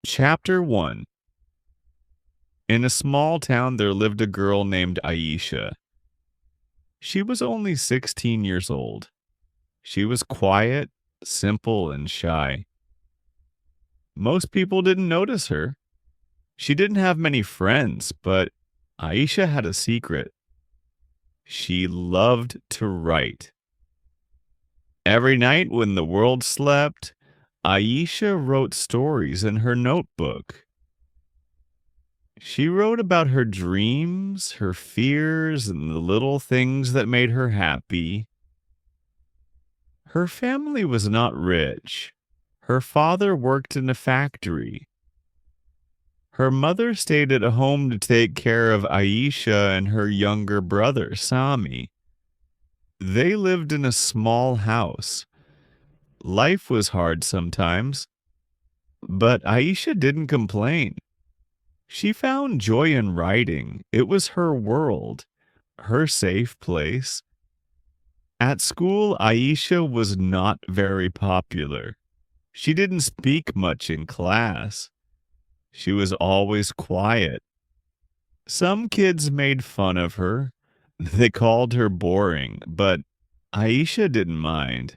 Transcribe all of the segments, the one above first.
Chapter 1. In a small town, there lived a girl named Aisha. She was only 16 years old. She was quiet, simple, and shy. Most people didn't notice her. She didn't have many friends, but Aisha had a secret. She loved to write. Every night when the world slept, Aisha wrote stories in her notebook. She wrote about her dreams, her fears, and the little things that made her happy. Her family was not rich. Her father worked in a factory. Her mother stayed at home to take care of Aisha and her younger brother, Sami. They lived in a small house. Life was hard sometimes, but Aisha didn't complain. She found joy in writing. It was her world, her safe place. At school, Aisha was not very popular. She didn't speak much in class. She was always quiet. Some kids made fun of her. They called her boring, but Aisha didn't mind.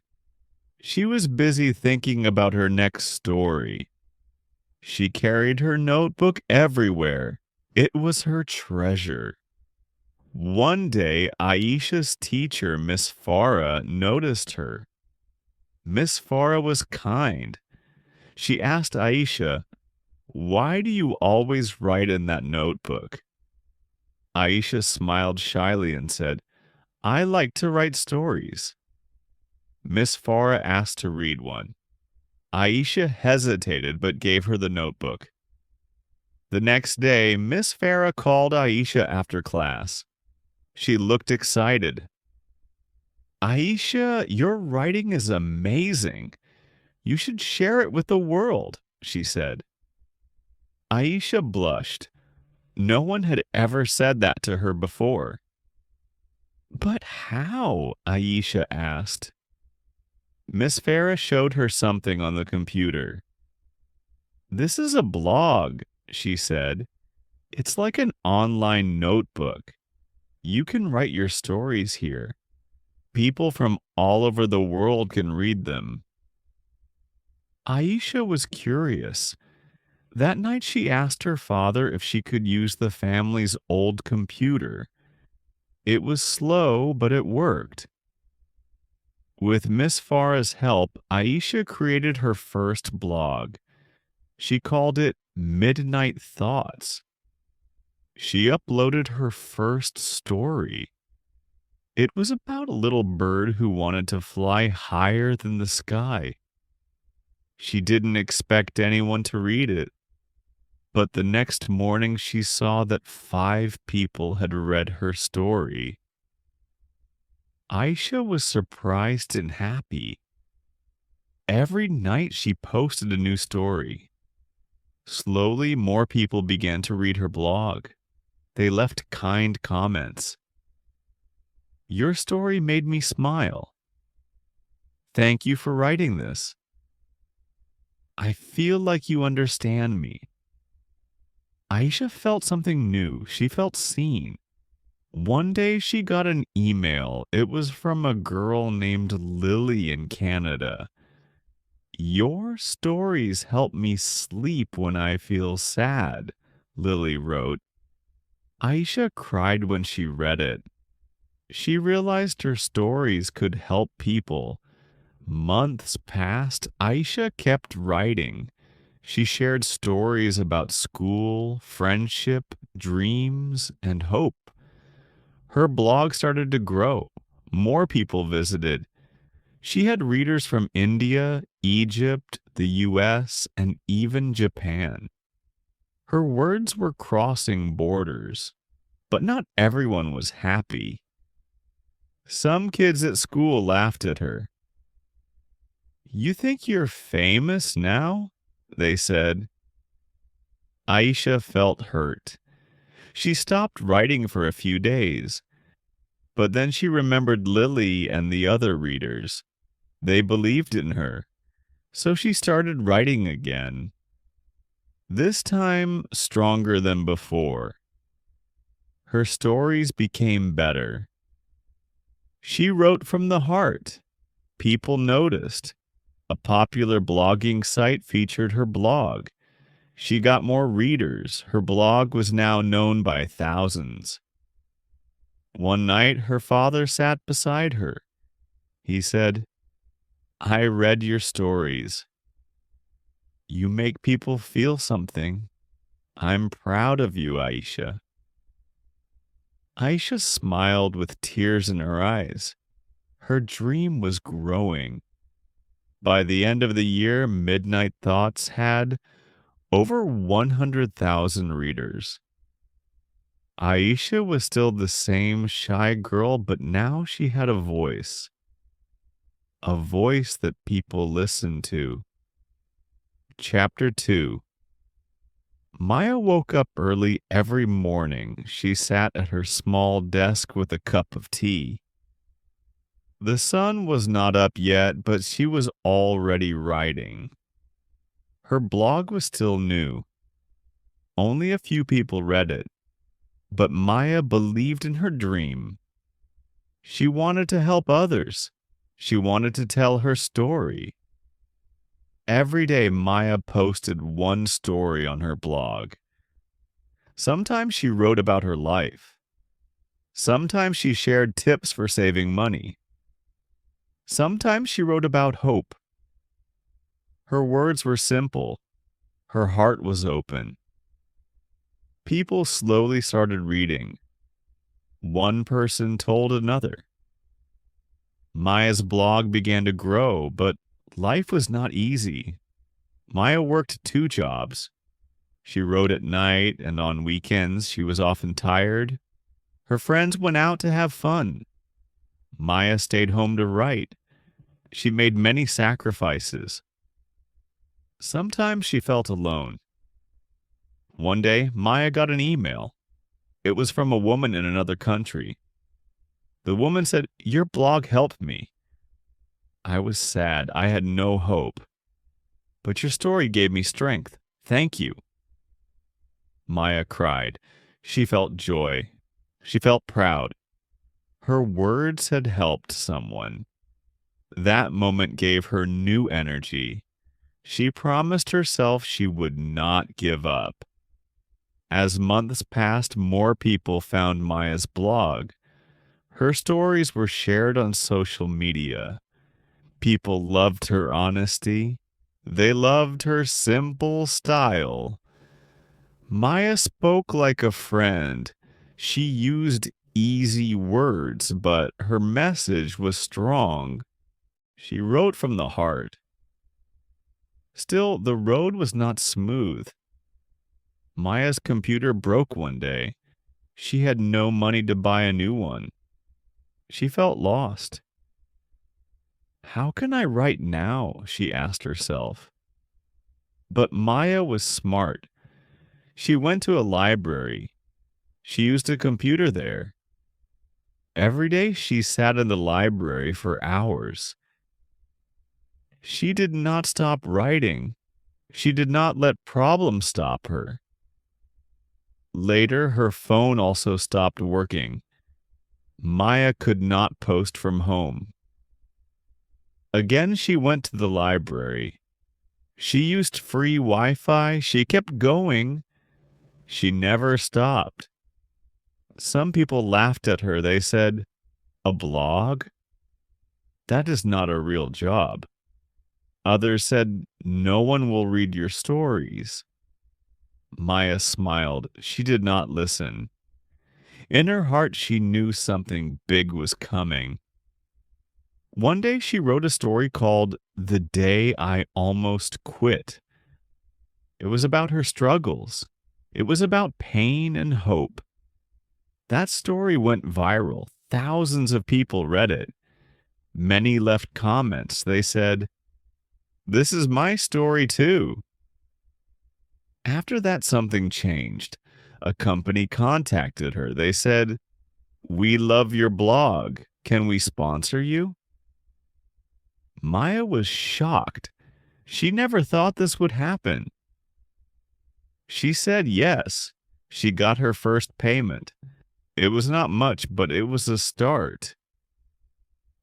She was busy thinking about her next story. She carried her notebook everywhere. It was her treasure. One day, Aisha's teacher, Miss Farah, noticed her. Miss Farah was kind. She asked Aisha, "Why do you always write in that notebook?" Aisha smiled shyly and said, "I like to write stories." Miss Farah asked to read one. Aisha hesitated but gave her the notebook. The next day, Miss Farah called Aisha after class. She looked excited. "Aisha, your writing is amazing. You should share it with the world," she said. Aisha blushed. No one had ever said that to her before. "But how?" Aisha asked. Miss Farah showed her something on the computer. "This is a blog," she said. "It's like an online notebook. You can write your stories here. People from all over the world can read them." Aisha was curious. That night she asked her father if she could use the family's old computer. It was slow, but it worked. With Miss Farah's help, Aisha created her first blog. She called it Midnight Thoughts. She uploaded her first story. It was about a little bird who wanted to fly higher than the sky. She didn't expect anyone to read it, but the next morning she saw that 5 people had read her story. Aisha was surprised and happy. Every night she posted a new story. Slowly, more people began to read her blog. They left kind comments. "Your story made me smile. Thank you for writing this. I feel like you understand me." Aisha felt something new. She felt seen. One day she got an email. It was from a girl named Lily in Canada. "Your stories help me sleep when I feel sad," Lily wrote. Aisha cried when she read it. She realized her stories could help people. Months passed. Aisha kept writing. She shared stories about school, friendship, dreams, and hope. Her blog started to grow. More people visited. She had readers from India, Egypt, the US, and even Japan. Her words were crossing borders, but not everyone was happy. Some kids at school laughed at her. "You think you're famous now?" they said. Aisha felt hurt. She stopped writing for a few days, but then she remembered Lily and the other readers. They believed in her, so she started writing again. this time stronger than before. Her stories became better. She wrote from the heart. People noticed. A popular blogging site featured her blog. She got more readers. Her blog was now known by thousands. One night, her father sat beside her. He said, "I read your stories. You make people feel something. I'm proud of you, Aisha." Aisha smiled with tears in her eyes. Her dream was growing. By the end of the year, Midnight Thoughts had over 100,000 readers. Aisha was still the same shy girl, but now she had a voice that people listened to. Chapter 2. Maya woke up early every morning. She sat at her small desk with a cup of tea. The sun was not up yet, but she was already writing. Her blog was still new. Only a few people read it, but Maya believed in her dream. She wanted to help others. She wanted to tell her story. Every day, Maya posted one story on her blog. Sometimes she wrote about her life. Sometimes she shared tips for saving money. Sometimes she wrote about hope. Her words were simple. Her heart was open. People slowly started reading. One person told another. Maya's blog began to grow, but life was not easy. Maya worked 2 jobs. She wrote at night, and on weekends she was often tired. Her friends went out to have fun. Maya stayed home to write. She made many sacrifices. Sometimes she felt alone. One day, Maya got an email. It was from a woman in another country. The woman said, "Your blog helped me." I was sad. I had no hope. "But your story gave me strength. Thank you." Maya cried. She felt joy. She felt proud. Her words had helped someone. That moment gave her new energy. She promised herself she would not give up. As months passed, more people found Maya's blog. Her stories were shared on social media. People loved her honesty. They loved her simple style. Maya spoke like a friend. She used easy words, but her message was strong. She wrote from the heart. Still, the road was not smooth. Maya's computer broke one day. She had no money to buy a new one. She felt lost. "How can I write now?" she asked herself. But Maya was smart. She went to a library. She used a computer there. Every day she sat in the library for hours. She did not stop writing. She did not let problems stop her. Later, her phone also stopped working. Maya could not post from home. Again, she went to the library. She used free Wi-Fi. She kept going. She never stopped. Some people laughed at her. They said, "A blog? That is not a real job." Others said, "No one will read your stories." Maya smiled. She did not listen. In her heart, she knew something big was coming. One day, she wrote a story called "The Day I Almost Quit." It was about her struggles. It was about pain and hope. That story went viral. Thousands of people read it. Many left comments. They said, "This is my story too." After that, something changed. A company contacted her. They said, "We love your blog. Can we sponsor you?" Maya was shocked. She never thought this would happen. She said yes. She got her first payment. It was not much, but it was a start.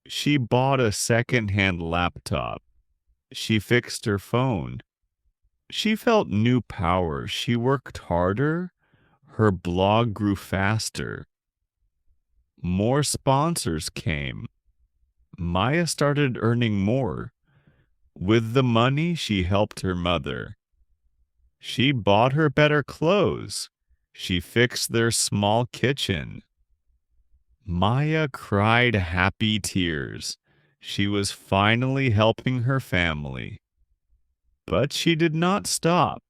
She bought a second-hand laptop. She fixed her phone. She felt new power. She worked harder. Her blog grew faster. More sponsors came. Maya started earning more. With the money, she helped her mother. She bought her better clothes. She fixed their small kitchen. Maya cried happy tears. She was finally helping her family. But she did not stop.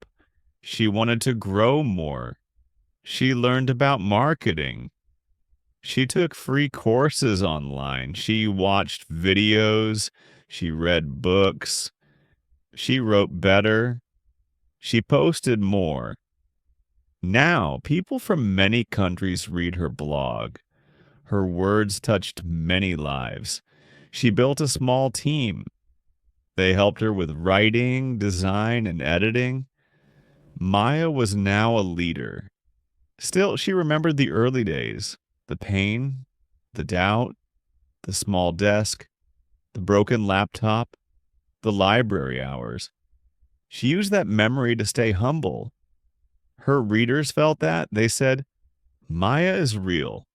She wanted to grow more. She learned about marketing. She took free courses online. She watched videos. She read books. She wrote better. She posted more. Now, people from many countries read her blog. Her words touched many lives. She built a small team. They helped her with writing, design, and editing. Maya was now a leader. Still, she remembered the early days, the pain, the doubt, the small desk, the broken laptop, the library hours. She used that memory to stay humble. Her readers felt that. They said, Maya is real.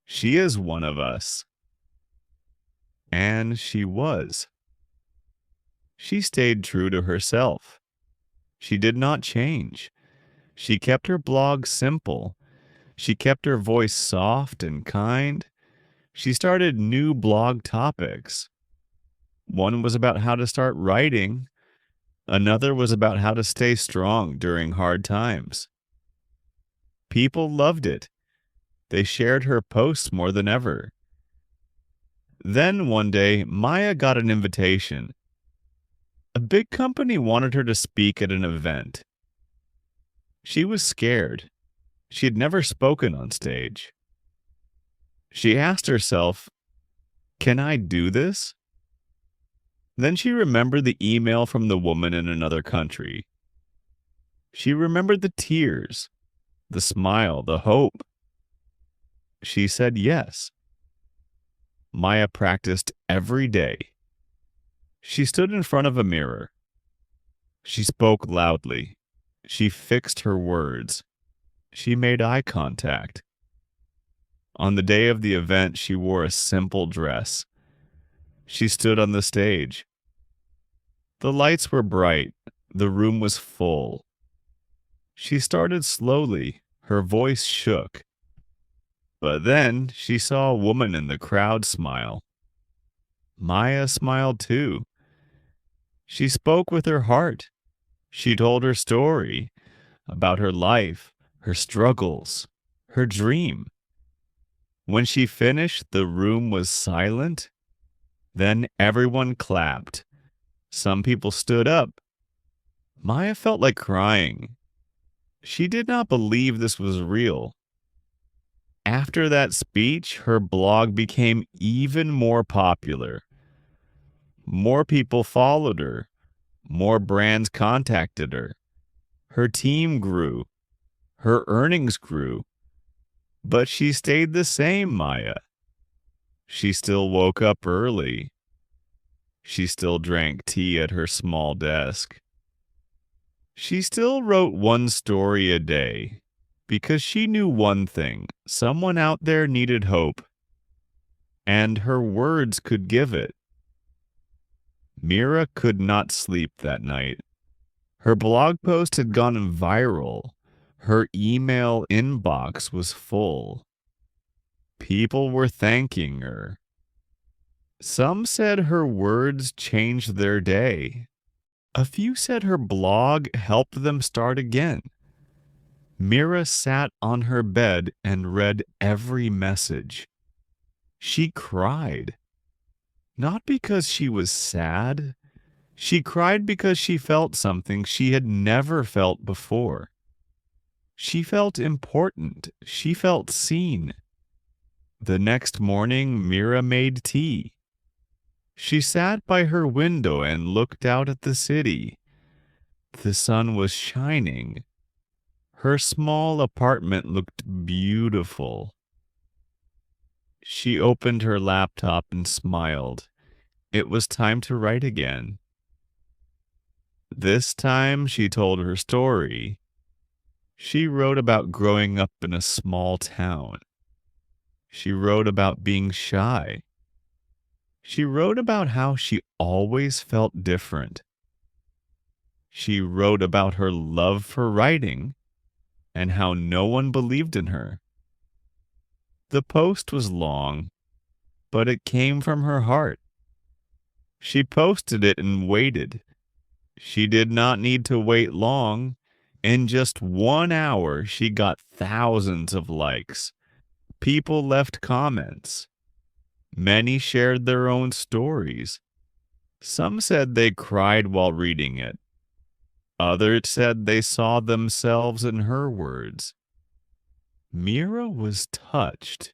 She is one of us. And she was. She stayed true to herself. She did not change. She kept her blog simple. She kept her voice soft and kind. She started new blog topics. One was about how to start writing. Another was about how to stay strong during hard times. People loved it. They shared her posts more than ever. Then one day, Maya got an invitation. A big company wanted her to speak at an event. She was scared. She had never spoken on stage. She asked herself, can I do this? Then she remembered the email from the woman in another country. She remembered the tears, the smile, the hope. She said yes. Maya practiced every day. She stood in front of a mirror. She spoke loudly. She fixed her words. She made eye contact. On the day of the event, she wore a simple dress. She stood on the stage. The lights were bright. The room was full. She started slowly. Her voice shook. But then she saw a woman in the crowd smile. Maya smiled too. She spoke with her heart. She told her story about her life, her struggles, her dream. When she finished, the room was silent. Then everyone clapped. Some people stood up. Maya felt like crying. She did not believe this was real. After that speech, her blog became even more popular. More people followed her. More brands contacted her. Her team grew. Her earnings grew. But she stayed the same, Maya. She still woke up early. She still drank tea at her small desk. She still wrote one story a day because she knew one thing: someone out there needed hope, and her words could give it. Mira could not sleep that night. Her blog post had gone viral. Her email inbox was full. People were thanking her. Some said her words changed their day. A few said her blog helped them start again. Mira sat on her bed and read every message. She cried. Not because she was sad. She cried because she felt something she had never felt before. She felt important. She felt seen. The next morning, Mira made tea. She sat by her window and looked out at the city. The sun was shining. Her small apartment looked beautiful. She opened her laptop and smiled. It was time to write again. This time she told her story. She wrote about growing up in a small town. She wrote about being shy. She wrote about how she always felt different. She wrote about her love for writing and how no one believed in her. The post was long, but it came from her heart. She posted it and waited. She did not need to wait long. In just 1 hour, she got thousands of likes. People left comments. Many shared their own stories. Some said they cried while reading it. Others said they saw themselves in her words. Mira was touched.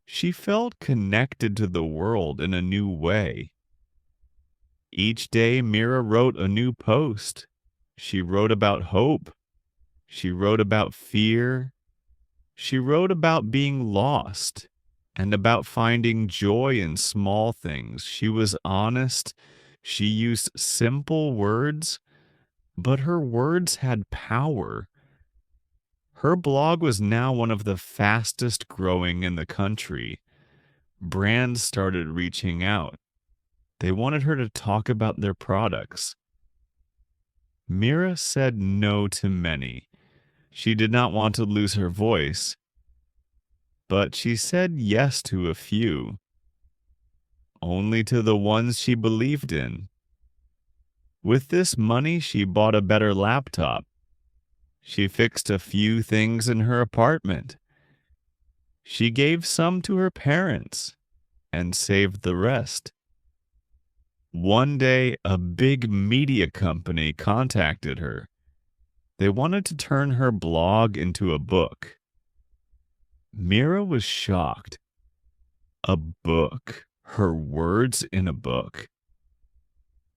She felt connected to the world in a new way. Each day, Mira wrote a new post. She wrote about hope. She wrote about fear. She wrote about being lost and about finding joy in small things. She was honest. She used simple words, but her words had power. Her blog was now one of the fastest growing in the country. Brands started reaching out. They wanted her to talk about their products. Mira said no to many. She did not want to lose her voice, but she said yes to a few, only to the ones she believed in. With this money, she bought a better laptop. She fixed a few things in her apartment. She gave some to her parents and saved the rest. One day, a big media company contacted her. They wanted to turn her blog into a book. Mira was shocked. A book. Her words in a book.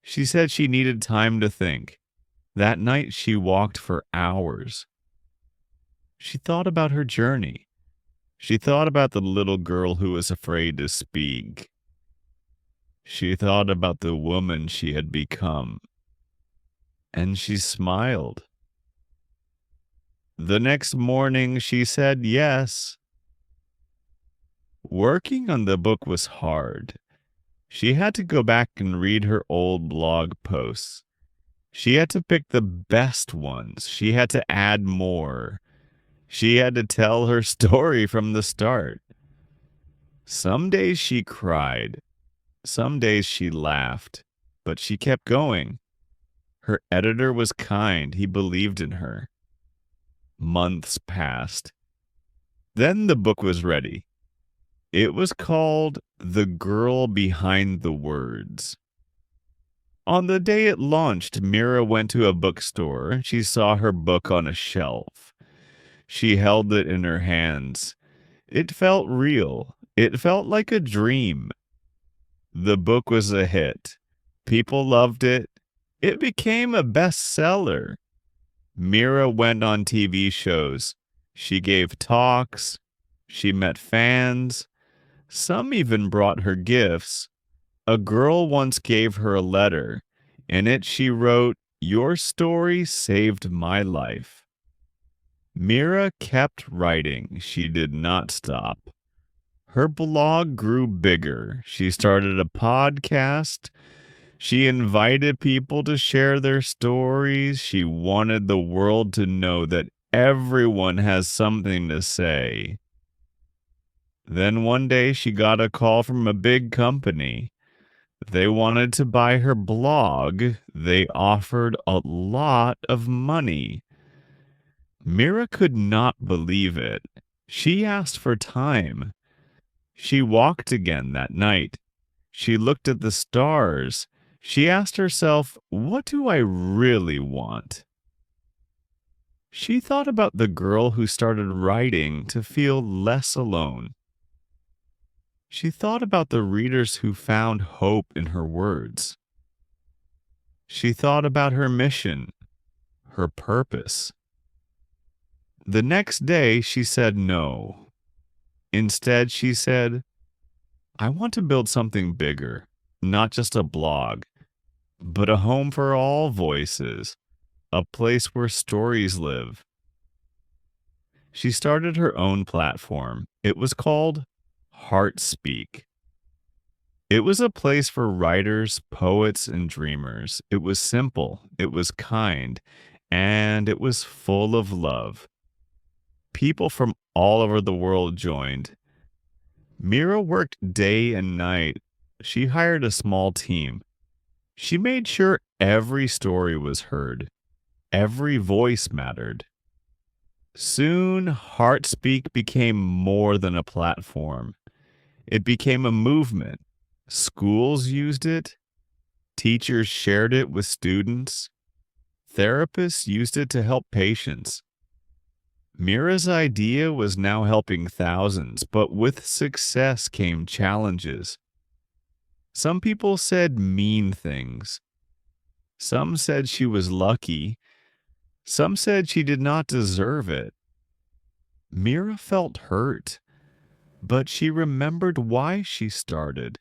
She said she needed time to think. That night she walked for hours. She thought about her journey. She thought about the little girl who was afraid to speak. She thought about the woman she had become. And she smiled. The next morning she said yes. Working on the book was hard. She had to go back and read her old blog posts. She had to pick the best ones. She had to add more. She had to tell her story from the start. Some days she cried. Some days she laughed. But she kept going. Her editor was kind. He believed in her. Months passed. Then the book was ready. It was called The Girl Behind the Words. On the day it launched, Mira went to a bookstore. She saw her book on a shelf. She held it in her hands. It felt real. It felt like a dream. The book was a hit. People loved it. It became a bestseller. Mira went on TV shows. She gave talks. She met fans. Some even brought her gifts. A girl once gave her a letter. In it she wrote, "Your story saved my life." Mira kept writing. She did not stop. Her blog grew bigger. She started a podcast. She invited people to share their stories. She wanted the world to know that everyone has something to say. Then one day she got a call from a big company. They wanted to buy her blog. They offered a lot of money. Mira could not believe it. She asked for time. She walked again that night. She looked at the stars. She asked herself, what do I really want? She thought about the girl who started writing to feel less alone. She thought about the readers who found hope in her words. She thought about her mission, her purpose. The next day, she said no. Instead, she said, I want to build something bigger, not just a blog, but a home for all voices, a place where stories live. She started her own platform. It was called Heart Speak. It was a place for writers, poets, and dreamers. It was simple, it was kind, and it was full of love. People from all over the world joined. Mira worked day and night. She hired a small team. She made sure every story was heard. Every voice mattered. Soon, HeartSpeak became more than a platform. It became a movement. Schools used it. Teachers shared it with students. Therapists used it to help patients. Mira's idea was now helping thousands, but with success came challenges. Some people said mean things. Some said she was lucky. Some said she did not deserve it. Mira felt hurt, but she remembered why she started.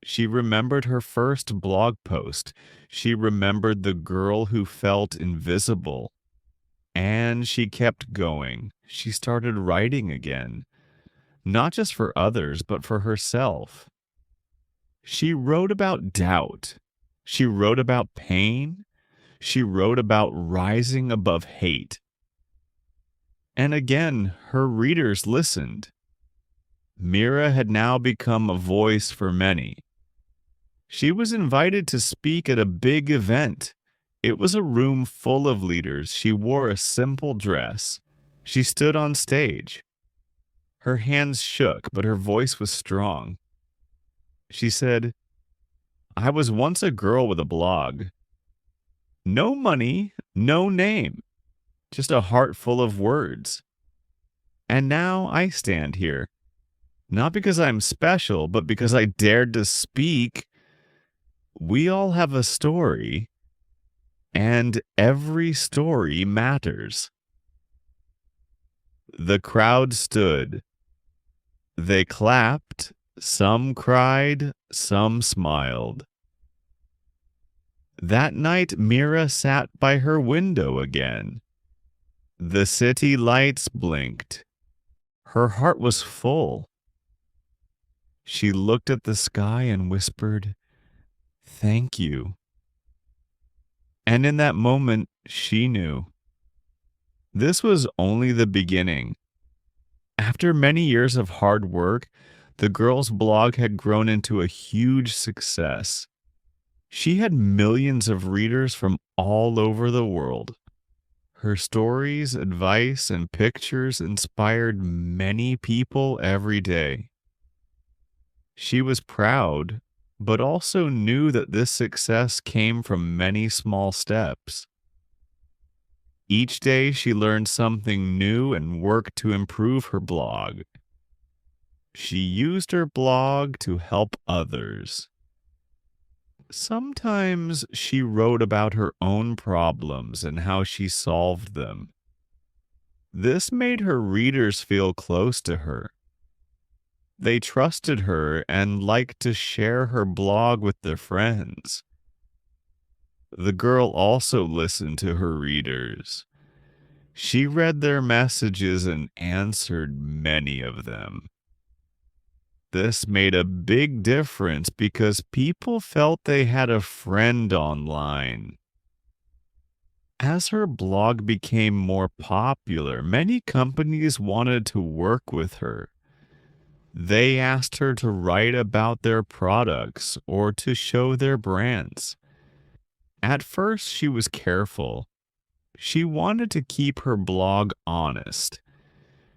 She remembered her first blog post. She remembered the girl who felt invisible. And she kept going. She started writing again, not just for others, but for herself. She wrote about doubt. She wrote about pain. She wrote about rising above hate. And again, her readers listened. Mira had now become a voice for many. She was invited to speak at a big event. It was a room full of leaders. She wore a simple dress. She stood on stage. Her hands shook, but her voice was strong. She said, I was once a girl with a blog. No money, no name, just a heart full of words. And now I stand here, not because I'm special, but because I dared to speak. We all have a story, and every story matters. The crowd stood. They clapped, some cried, some smiled. That night, Mira sat by her window again. The city lights blinked. Her heart was full. She looked at the sky and whispered, Thank you. And in that moment, she knew. This was only the beginning. After many years of hard work, the girl's blog had grown into a huge success. She had millions of readers from all over the world. Her stories, advice, and pictures inspired many people every day. She was proud, but also knew that this success came from many small steps. Each day she learned something new and worked to improve her blog. She used her blog to help others. Sometimes she wrote about her own problems and how she solved them. This made her readers feel close to her. They trusted her and liked to share her blog with their friends. The girl also listened to her readers. She read their messages and answered many of them. This made a big difference because people felt they had a friend online. As her blog became more popular, many companies wanted to work with her. They asked her to write about their products or to show their brands. At first, she was careful. She wanted to keep her blog honest.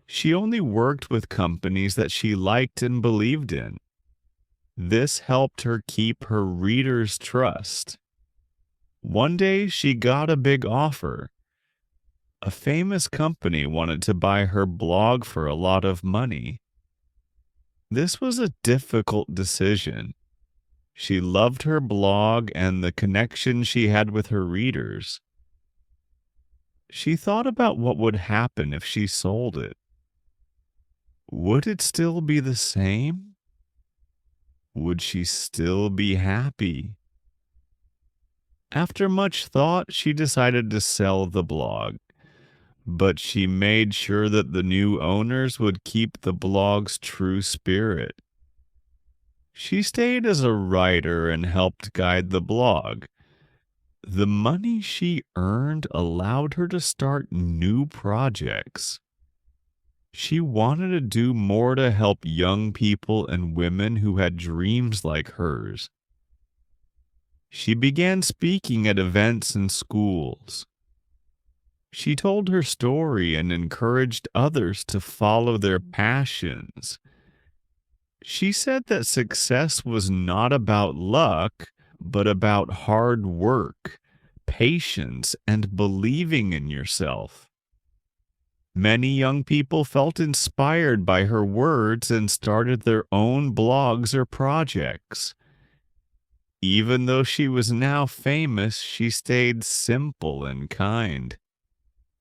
She only worked with companies that she liked and believed in. This helped her keep her readers' trust. One day, she got a big offer. A famous company wanted to buy her blog for a lot of money. This was a difficult decision. She loved her blog and the connection she had with her readers. She thought about what would happen if she sold it. Would it still be the same? Would she still be happy? After much thought, she decided to sell the blog, but she made sure that the new owners would keep the blog's true spirit. She stayed as a writer and helped guide the blog. The money she earned allowed her to start new projects. She wanted to do more to help young people and women who had dreams like hers. She began speaking at events and schools. She told her story and encouraged others to follow their passions. She said that success was not about luck, but about hard work, patience, and believing in yourself. Many young people felt inspired by her words and started their own blogs or projects. Even though she was now famous, she stayed simple and kind.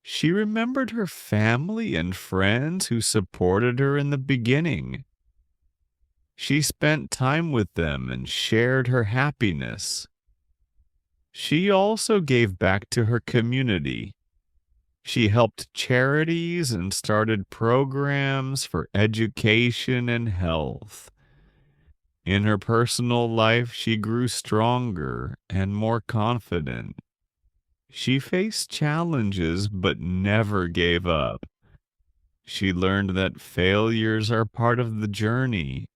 She remembered her family and friends who supported her in the beginning. She spent time with them and shared her happiness. She also gave back to her community. She helped charities and started programs for education and health. In her personal life, she grew stronger and more confident. She faced challenges but never gave up. She learned that failures are part of the journey.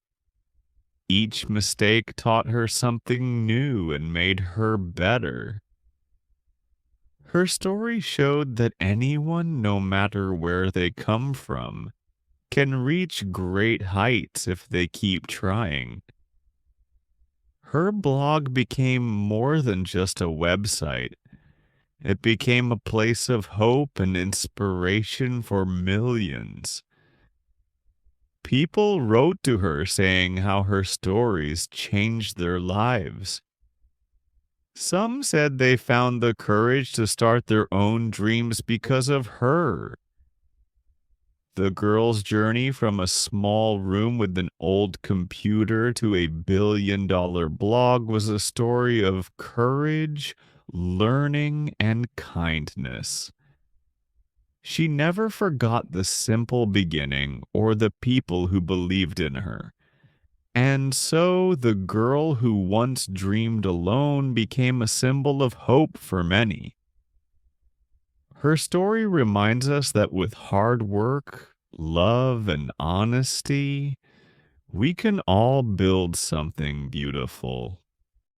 Each mistake taught her something new and made her better. Her story showed that anyone, no matter where they come from, can reach great heights if they keep trying. Her blog became more than just a website. It became a place of hope and inspiration for millions. People wrote to her saying how her stories changed their lives. Some said they found the courage to start their own dreams because of her. The girl's journey from a small room with an old computer to a billion-dollar blog was a story of courage, learning, and kindness. She never forgot the simple beginning or the people who believed in her. And so the girl who once dreamed alone became a symbol of hope for many. Her story reminds us that with hard work, love, and honesty, we can all build something beautiful.